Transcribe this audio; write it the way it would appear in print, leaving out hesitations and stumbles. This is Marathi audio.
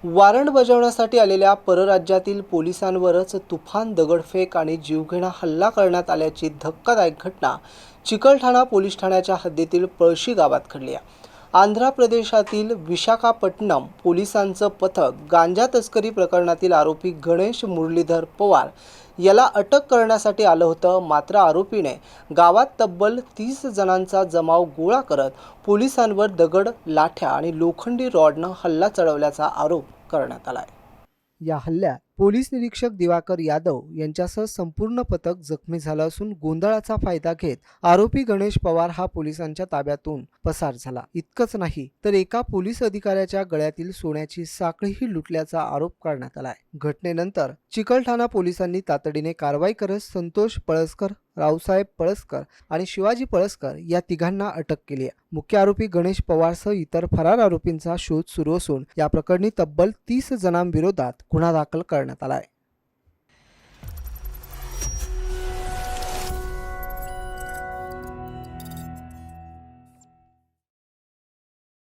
वॉरंट बजावण्यासाठी आलेल्या परराज्यातील पोलिसांवरच तुफान दगडफेक आणि जीवघेणा हल्ला करण्यात आल्याची धक्कादायक घटना चिकलठाणा पोलीस ठाण्याच्या हद्दीतील पळशी गावात घडली आहे। आंध्र प्रदेशातील विशाखापट्टणम पोलिसांचं पथक गांजा तस्करी प्रकरणातील आरोपी गणेश मुरलीधर पवार याला अटक करण्यासाठी आलं होतं। मात्र आरोपीने गावात तब्बल 30 जणांचा जमाव गोळा करत पोलिसांवर दगड, लाठ्या आणि लोखंडी रॉडनं हल्ला चढवल्याचा आरोप करण्यात आलाय। या हल्ल्यात पोलीस निरीक्षक दिवाकर यादव यांच्यासह संपूर्ण पथक जखमी झालं असून गोंधळाचा फायदा घेत आरोपी गणेश पवार हा पोलिसांच्या ताब्यातून पसार झाला। इतकंच नाही तर एका पोलीस अधिकाऱ्याच्या गळ्यातील सोन्याची साखळीही लुटल्याचा आरोप करण्यात आलाय। घटनेनंतर चिकलठाणा पोलिसांनी तातडीने कारवाई करत संतोष पळसकर, रावसाहेब पळसकर आणि शिवाजी पळसकर या तिघांना अटक केली आहे। मुख्य आरोपी गणेश पवारसह इतर फरार आरोपींचा शोध सुरू असून या प्रकरणी तब्बल 30 जणांविरोधात गुन्हा दाखल करण्यात आलाय।